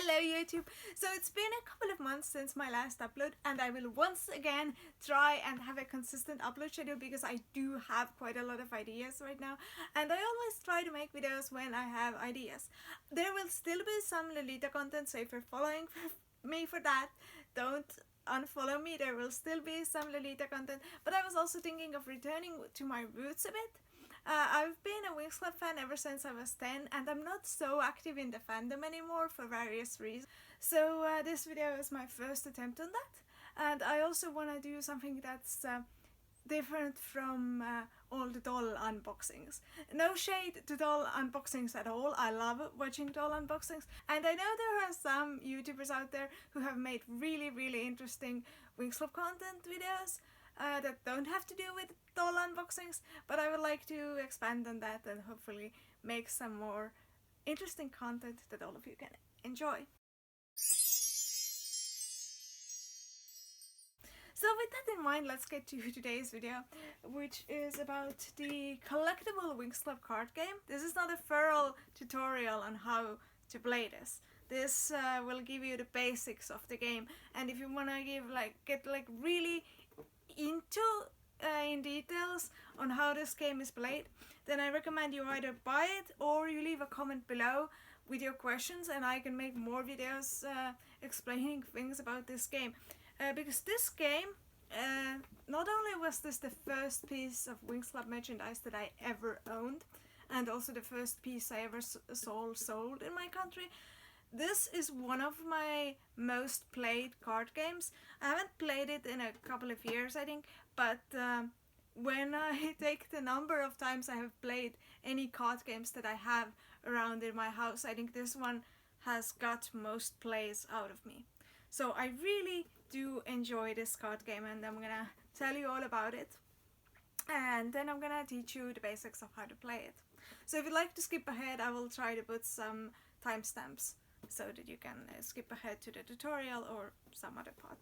Hello YouTube! So it's been a couple of months since my last upload, and I will once again try and have a consistent upload schedule because I do have quite a lot of ideas right now, and I always try to make videos when I have ideas. There will still be some Lolita content, so if you're following me for that, don't unfollow me. There will still be some Lolita content, but I was also thinking of returning to my roots a bit. I've been a Winx Club fan ever since I was 10, and I'm not so active in the fandom anymore for various reasons. So this video is my first attempt on that, and I also want to do something that's different from all the doll unboxings. No shade to doll unboxings at all. I love watching doll unboxings, and I know there are some YouTubers out there who have made really interesting Winx Club content videos that don't have to do with doll unboxings, but I would like to expand on that and hopefully make some more interesting content that all of you can enjoy. So with that in mind, let's get to today's video, which is about the collectible Winx Club card game. This is not a thorough tutorial on how to play this. This will give you the basics of the game, and if you wanna get really into in details on how this game is played, then I recommend you either buy it or you leave a comment below with your questions, and I can make more videos explaining things about this game. Because this game, not only was this the first piece of Winx Club merchandise that I ever owned, and also the first piece I ever sold in my country, this is one of my most played card games. I haven't played it in a couple of years, I think, but when I take the number of times I have played any card games that I have around in my house, I think this one has got most plays out of me. So I really do enjoy this card game, and I'm gonna tell you all about it. And then I'm gonna teach you the basics of how to play it. So if you'd like to skip ahead, I will try to put some timestamps so that you can skip ahead to the tutorial or some other part.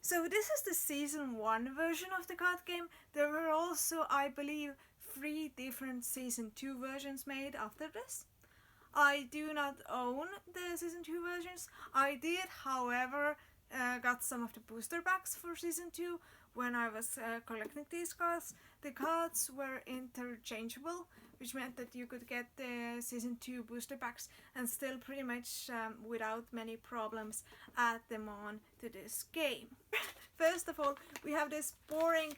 So this is the season 1 version of the card game. There were also, I believe, 3 different season 2 versions made after this. I do not own the season 2 versions. I did, however, got some of the booster packs for season 2 when I was collecting these cards. The cards were interchangeable, which meant that you could get the season 2 booster packs and still pretty much without many problems add them on to this game. First of all, we have this boring,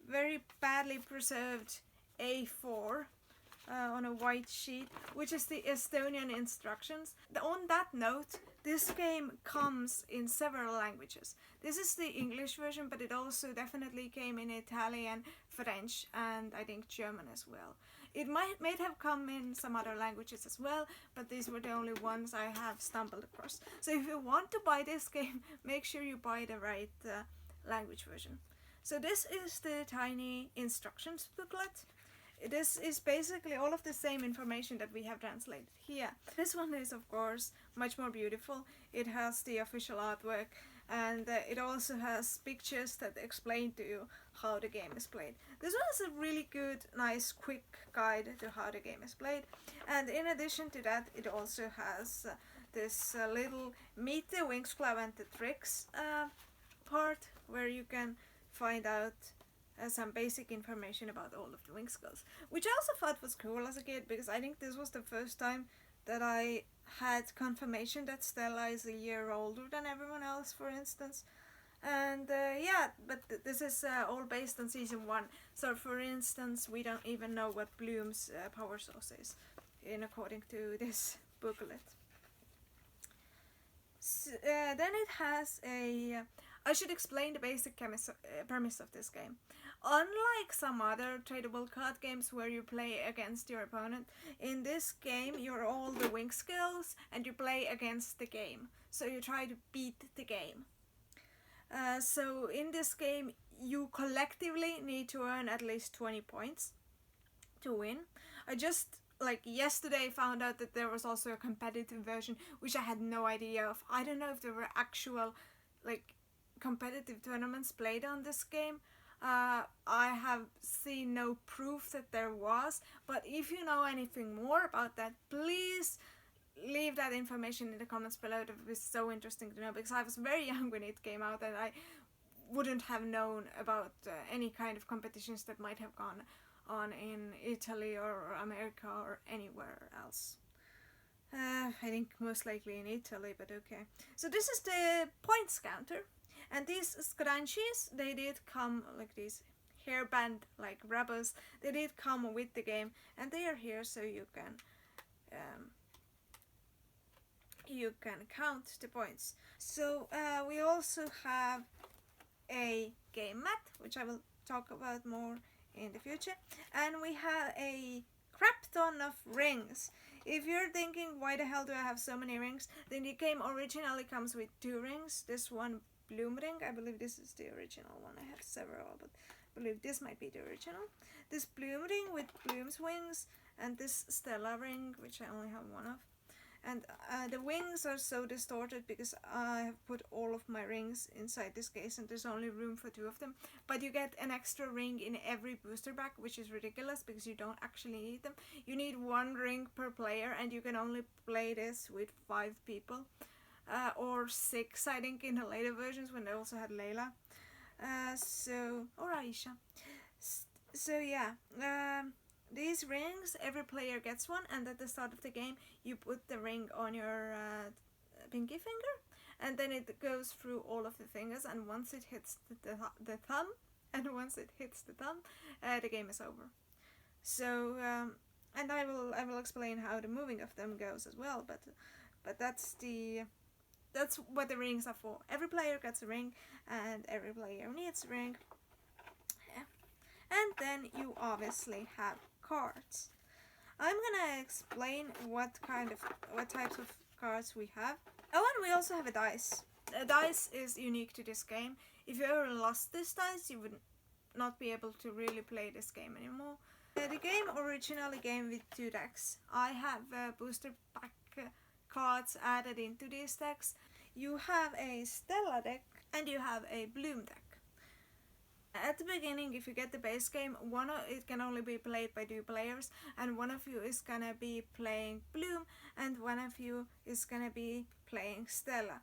very badly preserved A4 on a white sheet, which is the Estonian instructions. On that note, this game comes in several languages. This is the English version, but it also definitely came in Italian, French, and I think German as well. It may have come in some other languages as well, but these were the only ones I have stumbled across. So if you want to buy this game, make sure you buy the right language version. So this is the tiny instructions booklet. This is basically all of the same information that we have translated here. This one is of course much more beautiful. It has the official artwork, and it also has pictures that explain to you how the game is played. This one is a really good, nice, quick guide to how the game is played, and in addition to that, it also has this little Meet the Winx Club and the Tricks part where you can find out some basic information about all of the Winx Girls, which I also thought was cool as a kid, because I think this was the first time that I had confirmation that Stella is a year older than everyone else, for instance. And yeah, but this is all based on season 1. So for instance, we don't even know what Bloom's power source is, according to this booklet. So, then it has a... I should explain the basic premise of this game. Unlike some other tradable card games where you play against your opponent, in this game you're all the Winx Girls and you play against the game. So you try to beat the game. So in this game you collectively need to earn at least 20 points to win. I just yesterday found out that there was also a competitive version, which I had no idea of. I don't know if there were actual competitive tournaments played on this game. I have seen no proof that there was, but if you know anything more about that, please leave that information in the comments below. It would be so interesting to know, because I was very young when it came out and I wouldn't have known about any kind of competitions that might have gone on in Italy or America or anywhere else. I think most likely in Italy, but okay. So this is the points counter, and these scrunchies, they did come like these hairband like rubbers. They did come with the game, and they are here so you can count the points. So we also have a game mat, which I will talk about more in the future, and we have a crap ton of rings. If you're thinking, why the hell do I have so many rings, then the game originally comes with 2 rings. This one bloom ring, I believe this is the original one. I have several, but I believe this might be the original. This bloom ring with bloom's wings, and this Stella ring, which I only have one of. And the wings are so distorted because I have put all of my rings inside this case and there's only room for 2 of them. But you get an extra ring in every booster pack, which is ridiculous because you don't actually need them. You need 1 ring per player, and you can only play this with 5 people. Or 6, I think, in the later versions when they also had Layla. Or Aisha. So yeah. These rings, every player gets one, and at the start of the game you put the ring on your pinky finger, and then it goes through all of the fingers, and once it hits the thumb, the game is over. So and I will explain how the moving of them goes as well, but that's what the rings are for. Every player gets a ring, and every player needs a ring. Yeah. And then you obviously have cards. I'm gonna explain what types of cards we have. Oh, and we also have a dice. A dice is unique to this game. If you ever lost this dice, you would not be able to really play this game anymore. The game originally came with 2 decks. I have booster pack cards added into these decks. You have a Stella deck and you have a Bloom deck. At the beginning, if you get the base game, it can only be played by 2 players, and one of you is gonna be playing Bloom and one of you is gonna be playing Stella.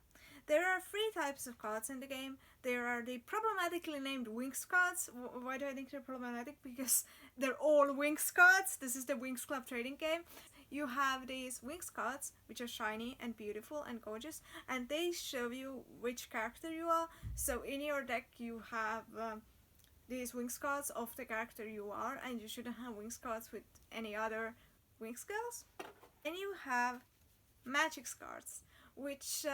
There are 3 types of cards in the game. There are the problematically named Winx cards. Why do I think they're problematic? Because they're all Winx cards. This is the Winx Club trading game. You have these Winx cards, which are shiny and beautiful and gorgeous, and they show you which character you are. So in your deck you have these Winx cards of the character you are, and you shouldn't have Winx cards with any other Winx girls. Then you have magic cards, which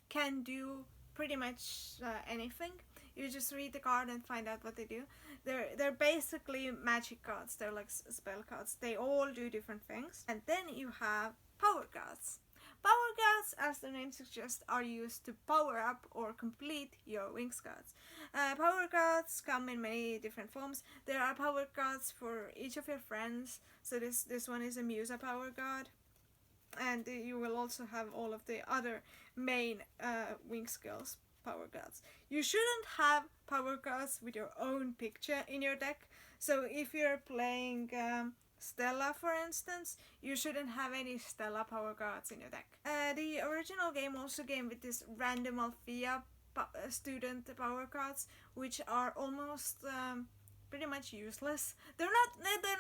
can do pretty much anything. You just read the card and find out what they do. They're basically magic cards. They're like spell cards. They all do different things. And then you have power cards. Power cards, as the name suggests, are used to power up or complete your Winx cards. Power cards come in many different forms. There are power cards for each of your friends. So this one is a Musa power card. And you will also have all of the other main Winx girls power cards. You shouldn't have power cards with your own picture in your deck. So if you're playing Stella, for instance, you shouldn't have any Stella power cards in your deck. The original game also came with this random Althea student power cards, which are almost pretty much useless. They're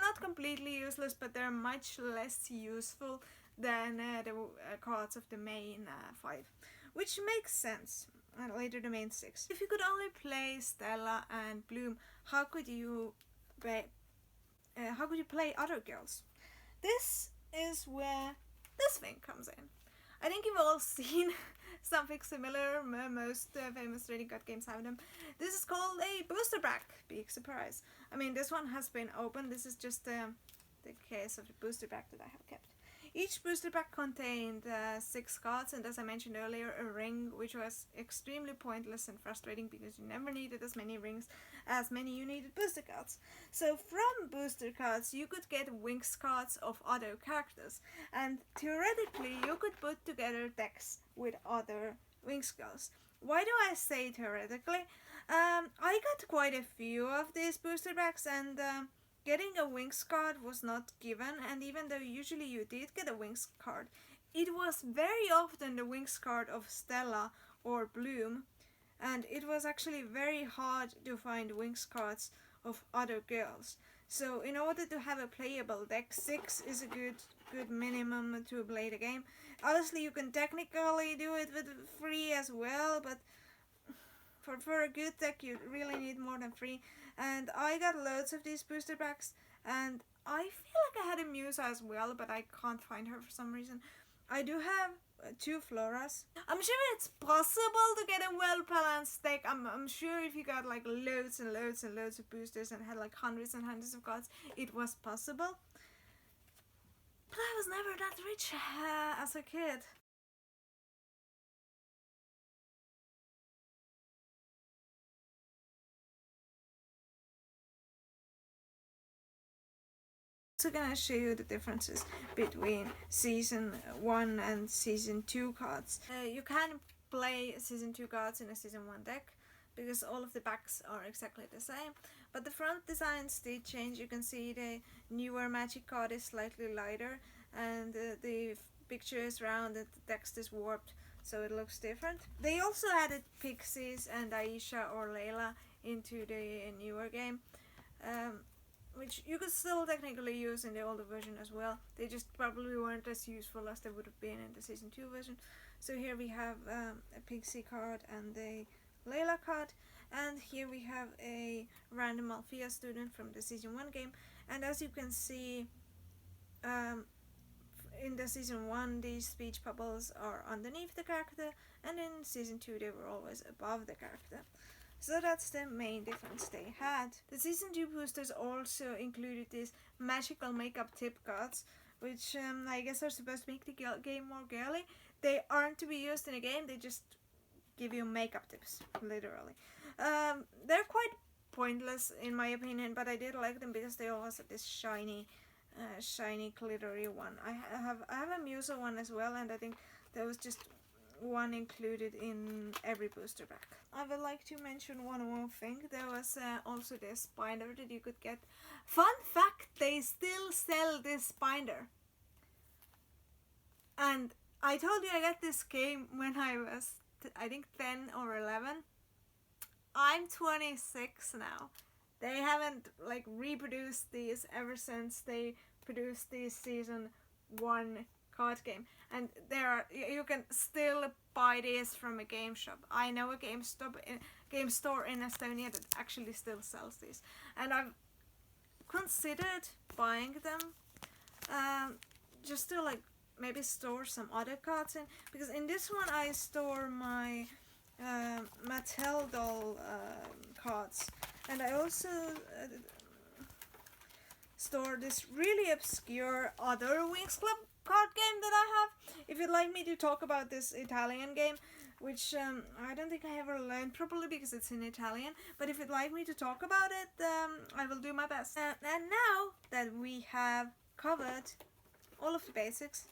not completely useless, but they're much less useful than the cards of the main 5, which makes sense. And later the main 6. If you could only play Stella and Bloom, how could you play other girls? This is where this thing comes in. I think you've all seen something similar. Most famous trading card games have them. This is called a booster pack. Big surprise. I mean, this one has been opened. This is just the case of the booster pack that I have kept. Each booster pack contained 6 cards, and as I mentioned earlier, a ring, which was extremely pointless and frustrating because you never needed as many rings as you needed booster cards. So from booster cards you could get Winx cards of other characters, and theoretically you could put together decks with other Winx girls. Why do I say theoretically? I got quite a few of these booster packs, and getting a Winx card was not given, and even though usually you did get a Winx card, it was very often the Winx card of Stella or Bloom, and it was actually very hard to find Winx cards of other girls. So in order to have a playable deck, 6 is a good minimum to play the game. Obviously you can technically do it with 3 as well, but for a good deck you really need more than 3. And I got loads of these booster packs, and I feel like I had a Musa as well, but I can't find her for some reason. I do have 2 Floras. I'm sure it's possible to get a well-balanced deck. I'm sure if you got like loads and loads and loads of boosters and had like hundreds and hundreds of cards, it was possible. But I was never that rich as a kid. So gonna show you the differences between season 1 and season 2 cards. You can play season 2 cards in a season 1 deck because all of the backs are exactly the same, but the front designs did change. You can see the newer magic card is slightly lighter, and the picture is round and the text is warped, so it looks different. They also added Pixies and Aisha or Layla into the newer game, which you could still technically use in the older version as well. They just probably weren't as useful as they would have been in the season 2 version. So here we have a Pixie card and a Layla card, and here we have a random Althea student from the season 1 game. And as you can see, in the season 1 these speech bubbles are underneath the character, and in season 2 they were always above the character. So that's the main difference they had. The season 2 boosters also included these magical makeup tip cards, which I guess are supposed to make the game more girly. They aren't to be used in a game, they just give you makeup tips, literally. They're quite pointless in my opinion, but I did like them because they always have this shiny glittery one. I have a Musa one as well, and I think there was just one included in every booster pack. I would like to mention one more thing. There was also this binder that you could get. Fun fact, they still sell this binder. And I told you I got this game when I was, I think 10 or 11. I'm 26 now. They haven't like reproduced these ever since they produced this season 1 card game, and you can still buy this from a game shop. I know a game store in Estonia that actually still sells these, and I've considered buying them just to like maybe store some other cards in, because in this one I store my Mattel doll cards, and I also store this really obscure other Winx Club card game that I have. If you'd like me to talk about this Italian game, which I don't think I ever learned properly because it's in Italian, but if you'd like me to talk about it, I will do my best. And now that we have covered all of the basics,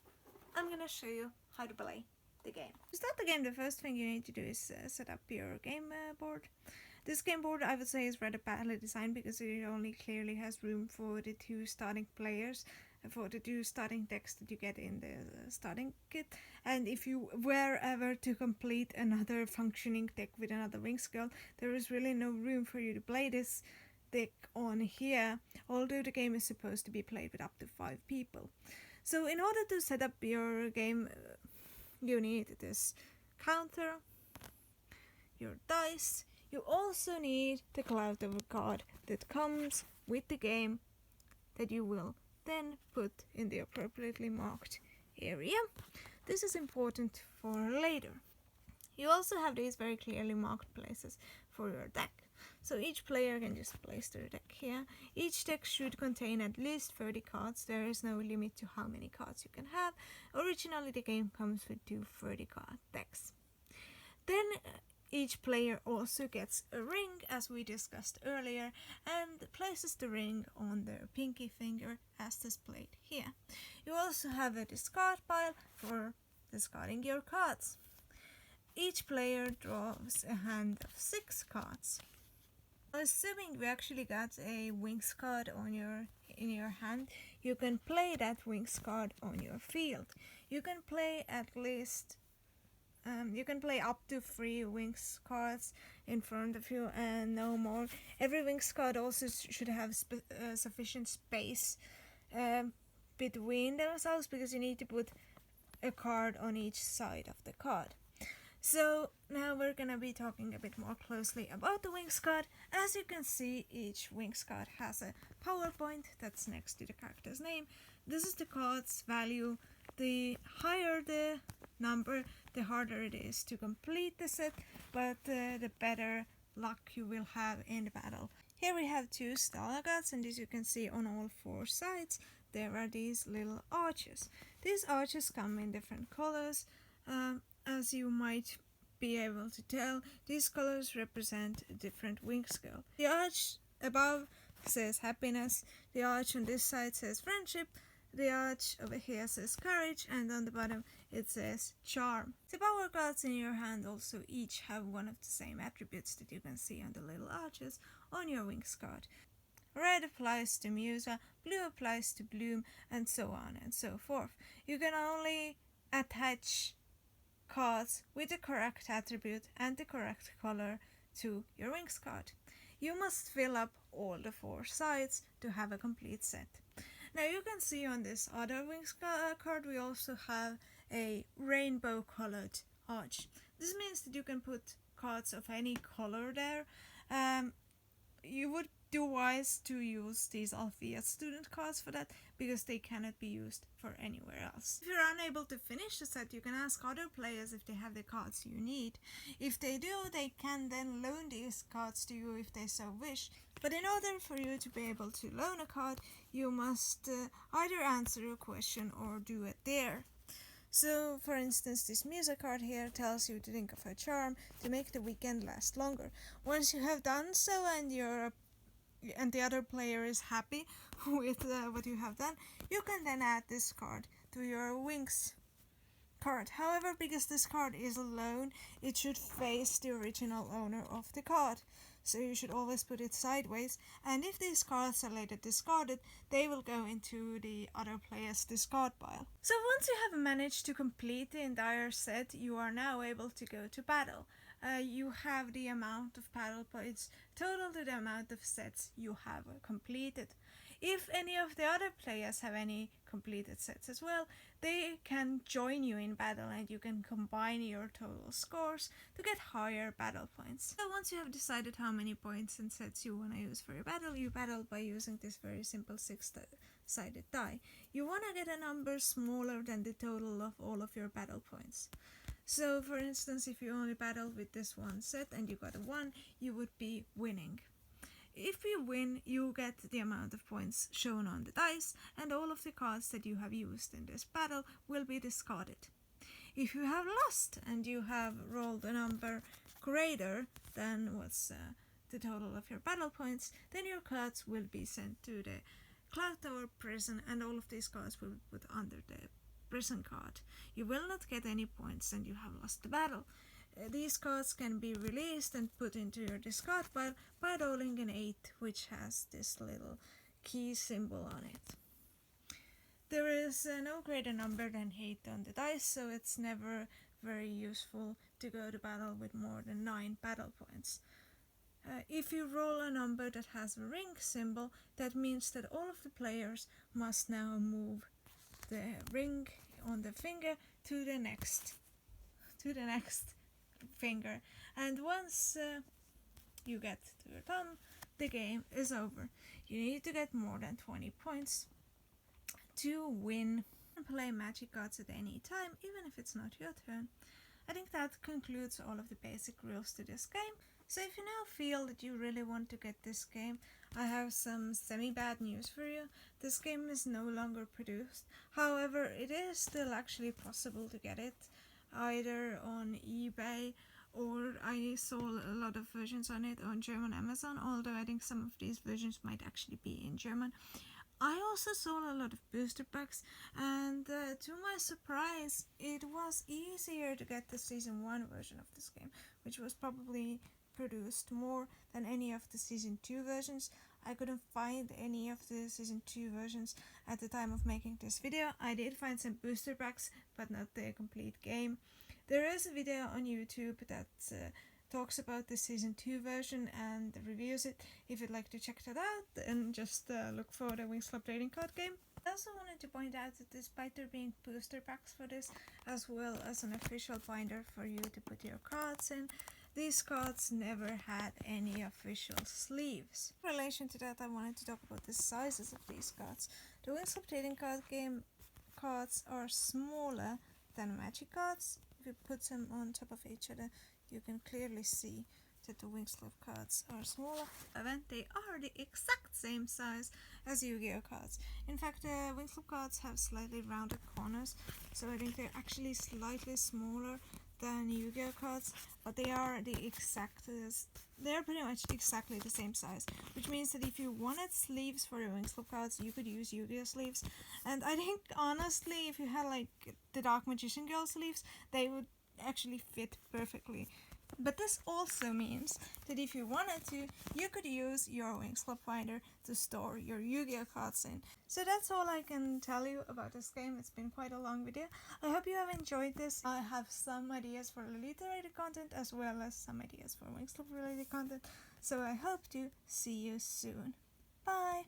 I'm gonna show you how to play the game. To start the game, the first thing you need to do is set up your game board. This game board, I would say, is rather badly designed because it only clearly has room for the 2 starting players, for the 2 starting decks that you get in the starting kit. And if you were ever to complete another functioning deck with another Winx girl, there is really no room for you to play this deck on here, although the game is supposed to be played with up to 5 people. So in order to set up your game, you need this counter, your dice. You also need the cloud of a card that comes with the game that you will then put in the appropriately marked area. This is important for later. You also have these very clearly marked places for your deck. So each player can just place their deck here. Each deck should contain at least 30 cards. There is no limit to how many cards you can have. Originally the game comes with 2 30 card decks. Then each player also gets a ring, as we discussed earlier, and places the ring on their pinky finger as displayed here. You also have a discard pile for discarding your cards. Each player draws a hand of 6 cards. Assuming you actually got a Winx card in your hand, you can play that Winx card on your field. You can play at least you can play up to 3 Winx cards in front of you and no more. Every Winx card also should have sufficient space between themselves, because you need to put a card on each side of the card. So now we're gonna be talking a bit more closely about the Winx card. As you can see, each Winx card has a PowerPoint that's next to the character's name. This is the card's value. The higher the number, the harder it is to complete the set, but the better luck you will have in the battle. Here we have 2 Stalagots, and as you can see on all 4 sides there are these little arches. These arches come in different colors. As you might be able to tell, these colors represent a different Winx girl. The arch above says happiness, the arch on this side says friendship, the arch over here says courage, and on the bottom it says charm. The power cards in your hand also each have one of the same attributes that you can see on the little arches on your Winx card. Red applies to Musa, blue applies to Bloom, and so on and so forth. You can only attach cards with the correct attribute and the correct color to your Winx card. You must fill up all the 4 sides to have a complete set. Now you can see on this other Winx card we also have a rainbow colored arch. This means that you can put cards of any color there. You would do wise to use these Althea student cards for that, because they cannot be used for anywhere else. If you're unable to finish the set, you can ask other players if they have the cards you need. If they do, they can then loan these cards to you if they so wish. But in order for you to be able to loan a card, you must either answer a question or do a dare. So, for instance, this Musa card here tells you to think of a charm to make the weekend last longer. Once you have done so and the other player is happy with what you have done, you can then add this card to your Winx card. However, because this card is a loan, it should face the original owner of the card. So you should always put it sideways, and if these cards are later discarded, they will go into the other player's discard pile. So once you have managed to complete the entire set, you are now able to go to battle. You have the amount of battle points total to the amount of sets you have completed. If any of the other players have any completed sets as well, they can join you in battle and you can combine your total scores to get higher battle points. So once you have decided how many points and sets you want to use for your battle, you battle by using this very simple 6-sided die. You want to get a number smaller than the total of all of your battle points. So for instance, if you only battle with this one set and you got a 1, you would be winning. If you win, you get the amount of points shown on the dice, and all of the cards that you have used in this battle will be discarded. If you have lost and you have rolled a number greater than what's the total of your battle points, then your cards will be sent to the Cloud Tower prison, and all of these cards will be put under the prison card. You will not get any points and you have lost the battle. These cards can be released and put into your discard pile by rolling an 8, which has this little key symbol on it. There is no greater number than 8 on the dice, so it's never very useful to go to battle with more than 9 battle points. If you roll a number that has a ring symbol, that means that all of the players must now move the ring on the finger to the next finger, and once you get to your thumb, the game is over. You need to get more than 20 points to win. You can play magic cards at any time, even if it's not your turn. I think that concludes all of the basic rules to this game. So if you now feel that you really want to get this game, I have some semi-bad news for you. This game is no longer produced. However, it is still actually possible to get it, either on eBay, or I saw a lot of versions on it on German Amazon, although I think some of these versions might actually be in German. I also saw a lot of booster packs, and to my surprise, it was easier to get the Season 1 version of this game, which was probably produced more than any of the Season 2 versions. I couldn't find any of the Season 2 versions at the time of making this video. I did find some booster packs, but not the complete game. There is a video on YouTube that talks about the Season 2 version and reviews it. If you'd like to check that out, then just look for the Winx Club trading card game. I also wanted to point out that despite there being booster packs for this, as well as an official binder for you to put your cards in, these cards never had any official sleeves. In relation to that, I wanted to talk about the sizes of these cards. The Winx Club trading card game cards are smaller than Magic cards. If you put them on top of each other, you can clearly see that the Winx Club cards are smaller. They are the exact same size as Yu-Gi-Oh cards. In fact, the Winx Club cards have slightly rounded corners, so I think they're actually slightly smaller than Yu-Gi-Oh cards, but they are the exactest. They're pretty much exactly the same size, which means that if you wanted sleeves for your Winx Club cards, you could use Yu-Gi-Oh sleeves. And I think honestly, if you had like the Dark Magician Girl sleeves, they would actually fit perfectly. But this also means that if you wanted to, you could use your Winx Club binder to store your Yu-Gi-Oh cards in. So that's all I can tell you about this game. It's been quite a long video. I hope you have enjoyed this. I have some ideas for Lolita related content as well as some ideas for Winx Club related content. So I hope to see you soon. Bye!